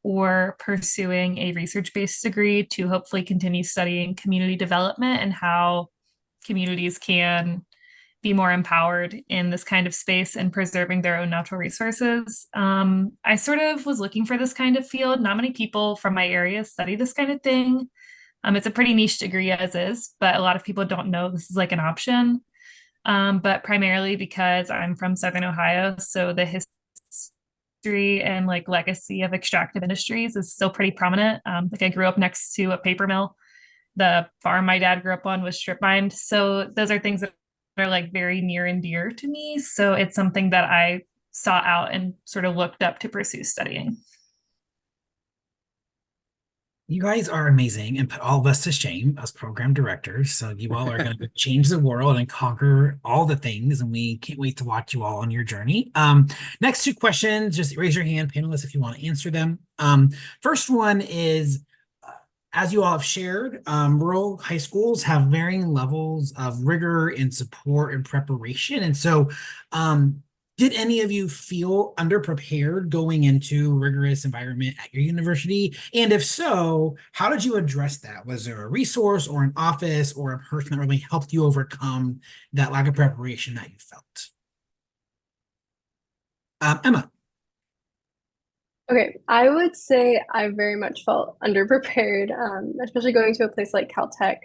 Speaker 5: Or pursuing a research-based degree to hopefully continue studying community development and how communities can be more empowered in this kind of space and preserving their own natural resources. I sort of was looking for this kind of field. Not many people from my area study this kind of thing. It's a pretty niche degree as is, but a lot of people don't know this is like an option. But primarily because I'm from Southern Ohio, so the history and like legacy of extractive industries is still pretty prominent. Like I grew up next to a paper mill. The farm my dad grew up on was strip mined. So those are things that are like very near and dear to me. So it's something that I sought out and sort of looked up to pursue studying.
Speaker 3: You guys are amazing and put all of us to shame as program directors. So you all are going to change the world and conquer all the things, and we can't wait to watch you all on your journey. Next two questions, just raise your hand, panelists, if you want to answer them. First one is, as you all have shared, rural high schools have varying levels of rigor and support and preparation. And so did any of you feel underprepared going into rigorous environment at your university? And if so, how did you address that? Was there a resource or an office or a person that really helped you overcome that lack of preparation that you felt? Emma.
Speaker 4: Okay, I would say I very much felt underprepared, especially going to a place like Caltech.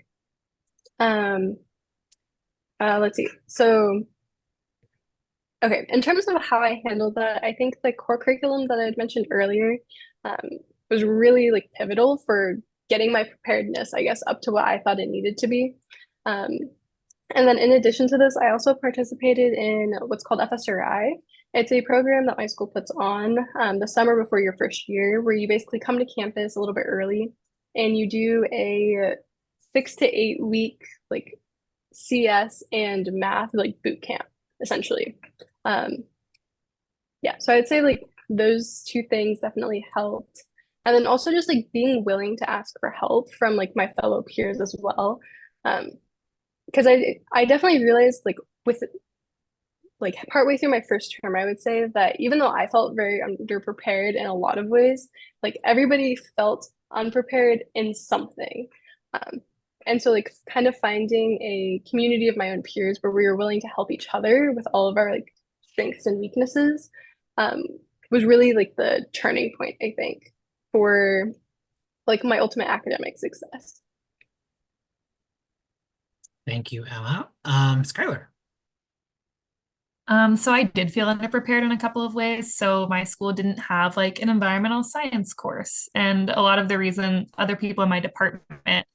Speaker 4: Let's see. So, okay, in terms of how I handled that, I think the core curriculum that I had mentioned earlier was really like pivotal for getting my preparedness, I guess, up to what I thought it needed to be. And then in addition to this, I also participated in what's called FSRI. It's a program that my school puts on the summer before your first year, where you basically come to campus a little bit early and you do a 6 to 8 week like CS and math like boot camp, essentially. Yeah, so I'd say like those two things definitely helped. And then also just like being willing to ask for help from like my fellow peers as well. Because I definitely realized like with like partway through my first term, I would say that even though I felt very underprepared in a lot of ways, like everybody felt unprepared in something. And so like kind of finding a community of my own peers where we were willing to help each other with all of our like strengths and weaknesses was really like the turning point, I think, for like my ultimate academic success.
Speaker 3: Thank you, Emma. Skylar.
Speaker 5: So I did feel underprepared in a couple of ways. So my school didn't have like an environmental science course. And a lot of the reason other people in my department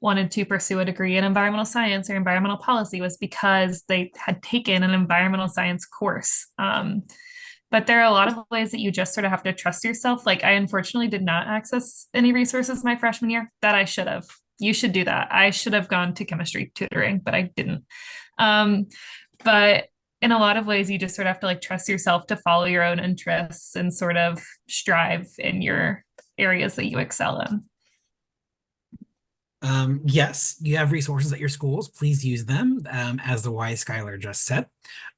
Speaker 5: wanted to pursue a degree in environmental science or environmental policy was because they had taken an environmental science course. But there are a lot of ways that you just sort of have to trust yourself. Like I unfortunately did not access any resources my freshman year that I should have. You should do that. I should have gone to chemistry tutoring, but I didn't. But in a lot of ways, you just sort of have to like trust yourself to follow your own interests and sort of strive in your areas that you excel in.
Speaker 3: Yes, you have resources at your schools. Please use them, as the wise Skylar just said.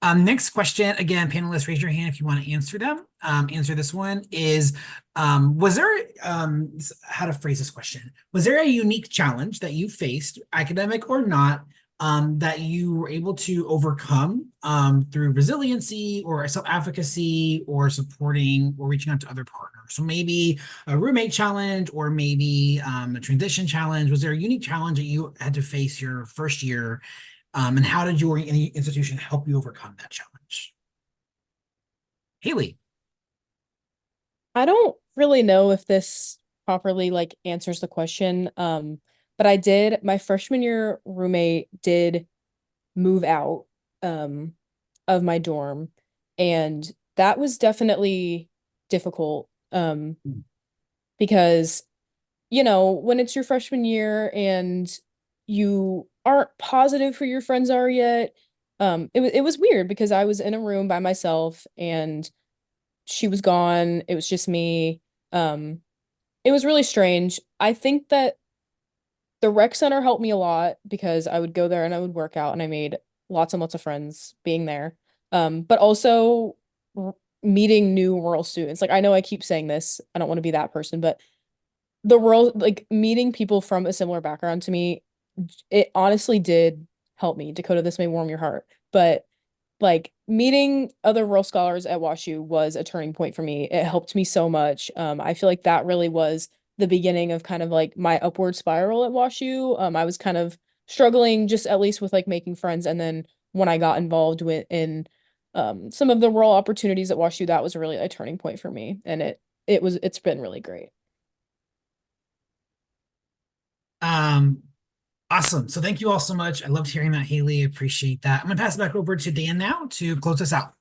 Speaker 3: Next question, again, panelists, raise your hand if you want to answer them. Answer this one is, was there, how to phrase this question? Was there a unique challenge that you faced, academic or not, that you were able to overcome through resiliency or self-advocacy or supporting or reaching out to other partners? So maybe a roommate challenge or maybe a transition challenge. Was there a unique challenge that you had to face your first year? And how did your institution help you overcome that challenge? Haley.
Speaker 6: I don't really know if this properly like answers the question. But I did, my freshman year roommate did move out of my dorm, and that was definitely difficult because you know, when it's your freshman year and you aren't positive who your friends are yet, it was weird because I was in a room by myself and she was gone. It was just me. It was really strange. I think that the rec center helped me a lot because I would go there and I would work out and I made lots and lots of friends being there. But also meeting new rural students. Like I know I keep saying this, I don't want to be that person, but the rural, like meeting people from a similar background to me, it honestly did help me. Dakota, this may warm your heart, but like meeting other rural scholars at WashU was a turning point for me. It helped me so much. I feel like that really was the beginning of kind of like my upward spiral at WashU. I was kind of struggling just at least with like making friends. And then when I got involved with in some of the rural opportunities at WashU, that was really a turning point for me. And it's been really great.
Speaker 3: Awesome. So thank you all so much. I loved hearing that, Haley. Appreciate that. I'm gonna pass it back over to Dan now to close us out.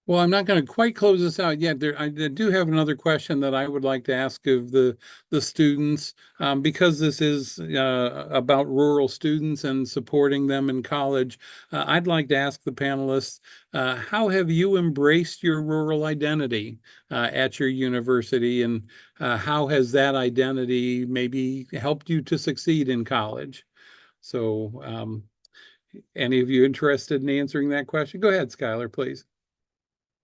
Speaker 1: Well, I'm not going to quite close this out yet. I do have another question that I would like to ask of the students, because this is about rural students and supporting them in college. I'd like to ask the panelists, how have you embraced your rural identity at your university, and how has that identity maybe helped you to succeed in college? So, any of you interested in answering that question? Go ahead, Skylar, please.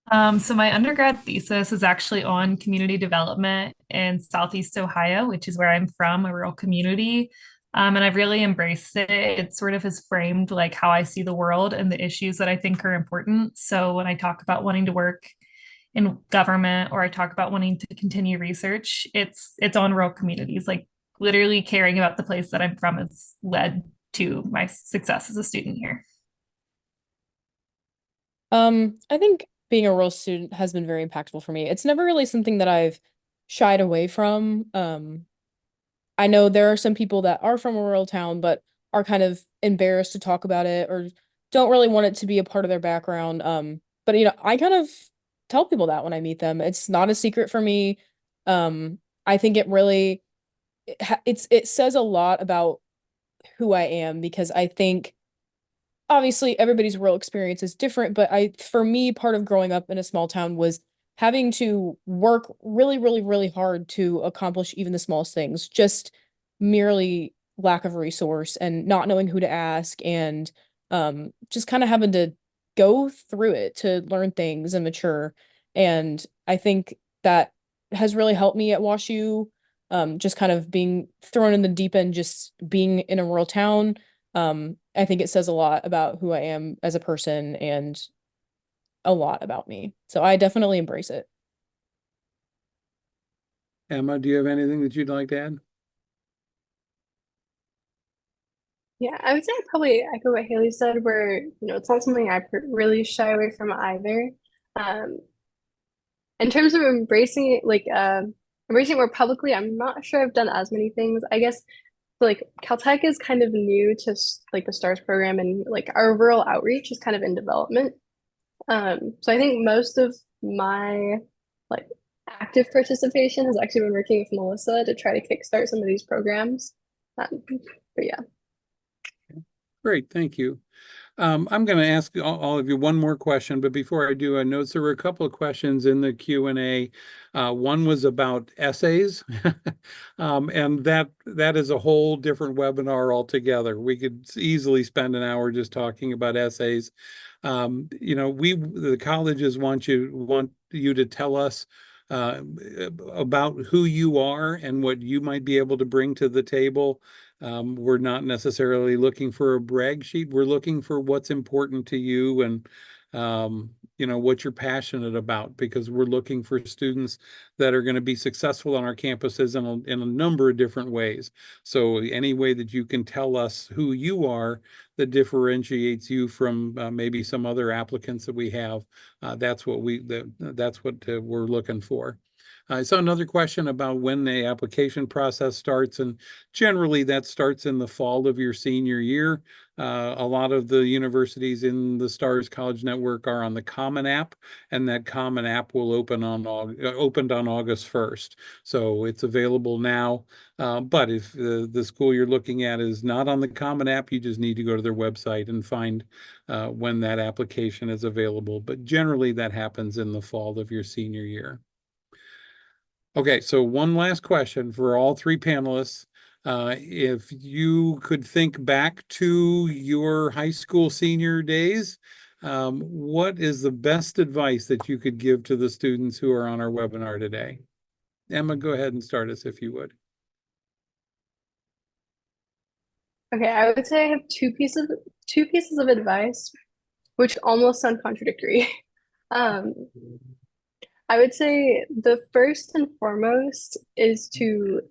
Speaker 5: So my undergrad thesis is actually on community development in Southeast Ohio, which is where I'm from, a rural community. And I've really embraced it. It sort of has framed like how I see the world and the issues that I think are important. So when I talk about wanting to work in government or I talk about wanting to continue research, it's on rural communities. Like literally caring about the place that I'm from has led to my success as a student here.
Speaker 6: I think being a rural student has been very impactful for me. It's never really something that I've shied away from. I know there are some people that are from a rural town, but are kind of embarrassed to talk about it or don't really want it to be a part of their background. But you know, I kind of tell people that when I meet them. It's not a secret for me. I think it really it says a lot about who I am because I think obviously everybody's rural experience is different, but for me, part of growing up in a small town was having to work really, really, really hard to accomplish even the smallest things, just merely lack of resource and not knowing who to ask and just kind of having to go through it to learn things and mature. And I think that has really helped me at WashU, just kind of being thrown in the deep end, just being in a rural town. I think it says a lot about who I am as a person and a lot about me. So I definitely embrace it.
Speaker 1: Emma, do you have anything that you'd like to add?
Speaker 4: Yeah, I would say I probably echo what Haley said, where, it's not something I really shy away from either. In terms of embracing it, like embracing it more publicly, I'm not sure I've done as many things. I guess like Caltech is kind of new to like the STARS program, and like our rural outreach is kind of in development. So I think most of my like active participation has actually been working with Melissa to try to kickstart some of these programs. But yeah.
Speaker 1: Great, thank you. I'm going to ask all of you one more question, but before I do, I noticed there were a couple of questions in the Q&A. One was about essays, and that is a whole different webinar altogether. We could easily spend an hour just talking about essays. The colleges want you to tell us about who you are and what you might be able to bring to the table. We're not necessarily looking for a brag sheet. We're looking for what's important to you and what you're passionate about, because we're looking for students that are going to be successful on our campuses in a number of different ways. So any way that you can tell us who you are that differentiates you from maybe some other applicants that we have, that's what we're looking for. I saw another question about when the application process starts, and generally that starts in the fall of your senior year. A lot of the universities in the STARS College Network are on the Common App, and that Common App will opened on August 1st. So it's available now. But if the school you're looking at is not on the Common App, you just need to go to their website and find when that application is available. But generally that happens in the fall of your senior year. Okay, so one last question for all three panelists. If you could think back to your high school senior days, what is the best advice that you could give to the students who are on our webinar today? Emma, go ahead and start us if you would.
Speaker 4: Okay, I would say I have two pieces of advice, which almost sound contradictory. I would say the first and foremost is to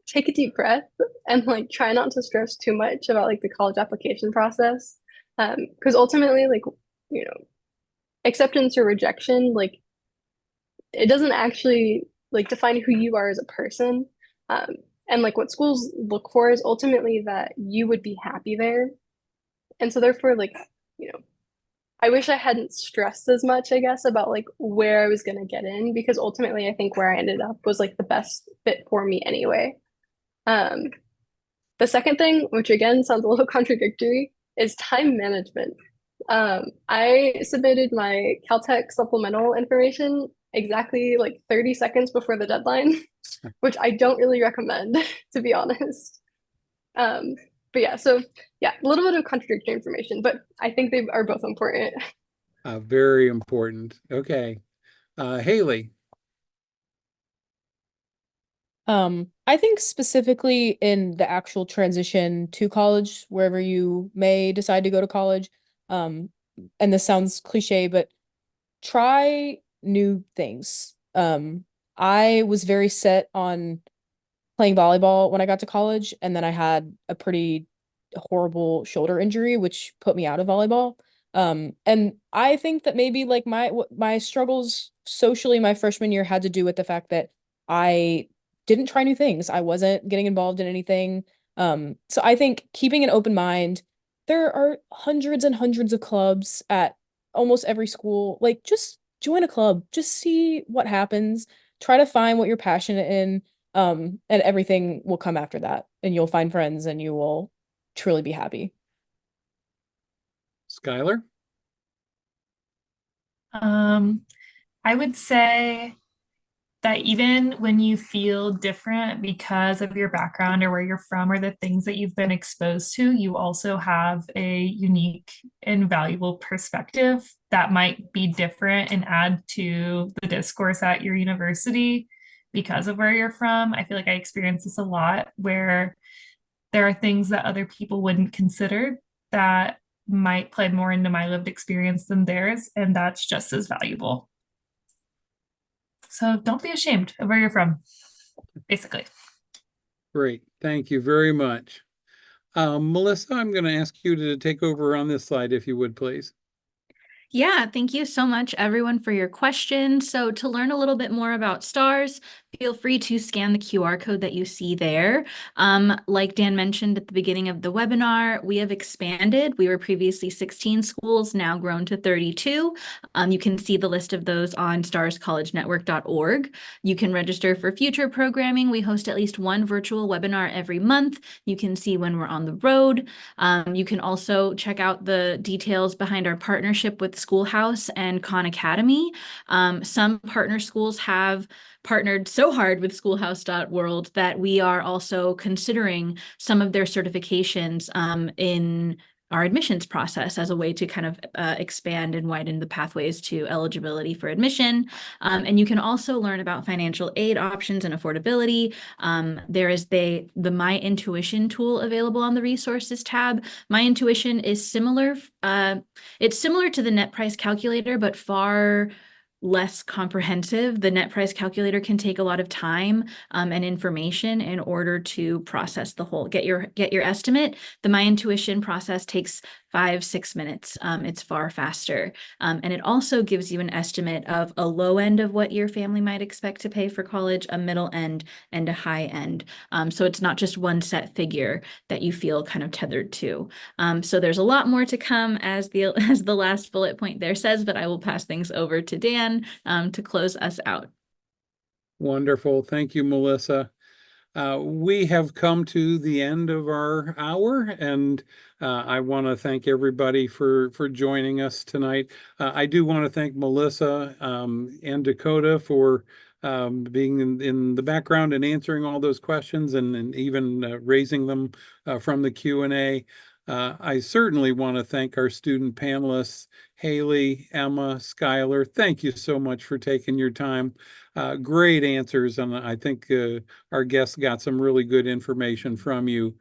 Speaker 4: take a deep breath and try not to stress too much about the college application process. Because ultimately, acceptance or rejection, it doesn't actually define who you are as a person. And what schools look for is ultimately that you would be happy there. And so therefore, I wish I hadn't stressed as much, I guess, about where I was going to get in, because ultimately I think where I ended up was the best fit for me anyway. The second thing, which again sounds a little contradictory, is time management. I submitted my Caltech supplemental information exactly 30 seconds before the deadline, which I don't really recommend, to be honest. But yeah, so yeah, a little bit of contradictory information, but I think they are both important.
Speaker 1: Very important. Okay. Haley.
Speaker 6: I think specifically in the actual transition to college, wherever you may decide to go to college, and this sounds cliche, but try new things. I was very set on playing volleyball when I got to college, and then I had a pretty horrible shoulder injury, which put me out of volleyball. And I think that maybe my struggles socially my freshman year had to do with the fact that I didn't try new things. I wasn't getting involved in anything. So I think keeping an open mind, there are hundreds and hundreds of clubs at almost every school. Just join a club, just see what happens, try to find what you're passionate in. And everything will come after that, and you'll find friends and you will truly be happy.
Speaker 1: Skylar?
Speaker 5: I would say that even when you feel different because of your background or where you're from or the things that you've been exposed to, you also have a unique and valuable perspective that might be different and add to the discourse at your university because of where you're from. I feel like I experience this a lot, where there are things that other people wouldn't consider that might play more into my lived experience than theirs, and that's just as valuable. So don't be ashamed of where you're from, basically.
Speaker 1: Great. Thank you very much. Melissa, I'm going to ask you to take over on this slide, if you would, please.
Speaker 2: Yeah, thank you so much, everyone, for your questions. So to learn a little bit more about STARS, feel free to scan the QR code that you see there. Like Dan mentioned at the beginning of the webinar, we have expanded. We were previously 16 schools, now grown to 32. You can see the list of those on starscollegenetwork.org. You can register for future programming. We host at least one virtual webinar every month. You can see when we're on the road. You can also check out the details behind our partnership with Schoolhouse and Khan Academy. Some partner schools have partnered so hard with schoolhouse.world that we are also considering some of their certifications in our admissions process as a way to kind of expand and widen the pathways to eligibility for admission. And you can also learn about financial aid options and affordability. There is the My Intuition tool available on the resources tab. My Intuition is similar. It's similar to the net price calculator, but far less comprehensive. The net price calculator can take a lot of time and information in order to process the whole, get your estimate. The My Intuition process takes 5-6 minutes. It's far faster. And it also gives you an estimate of a low end of what your family might expect to pay for college, a middle end, and a high end. So it's not just one set figure that you feel kind of tethered to. So there's a lot more to come, as the last bullet point there says, but I will pass things over to Dan to close us out.
Speaker 1: Wonderful. Thank you, Melissa. We have come to the end of our hour, and I want to thank everybody for joining us tonight. I do want to thank Melissa and Dakota for being in the background and answering all those questions and even raising them from the Q&A. I certainly want to thank our student panelists, Haley, Emma, Skylar. Thank you so much for taking your time. Great answers, and I think our guests got some really good information from you.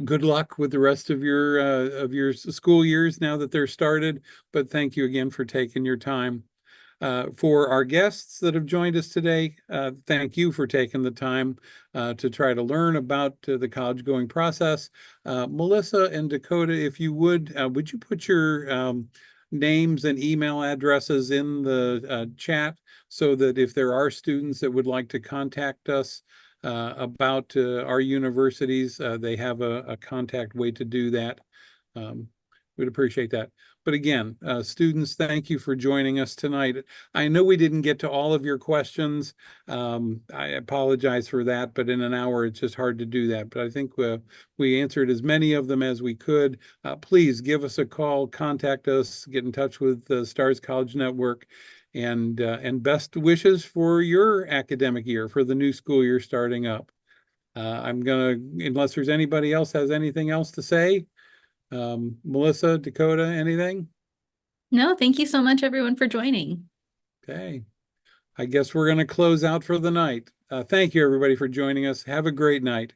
Speaker 1: Good luck with the rest of your school years now that they're started, but thank you again for taking your time. For our guests that have joined us today, thank you for taking the time to try to learn about the college going process. Melissa and Dakota, if you would you put your names and email addresses in the chat so that if there are students that would like to contact us about our universities, they have a contact way to do that. We'd appreciate that. But again, students, thank you for joining us tonight. I know we didn't get to all of your questions. I apologize for that, but in an hour, it's just hard to do that. But I think we answered as many of them as we could. Please give us a call, contact us, get in touch with the Stars College Network, and best wishes for your academic year, for the new school year starting up. Unless there's anybody else has anything else to say, Melissa, Dakota, anything?
Speaker 2: No, thank you so much, everyone, for joining.
Speaker 1: Okay. I guess we're going to close out for the night. Thank you, everybody, for joining us. Have a great night.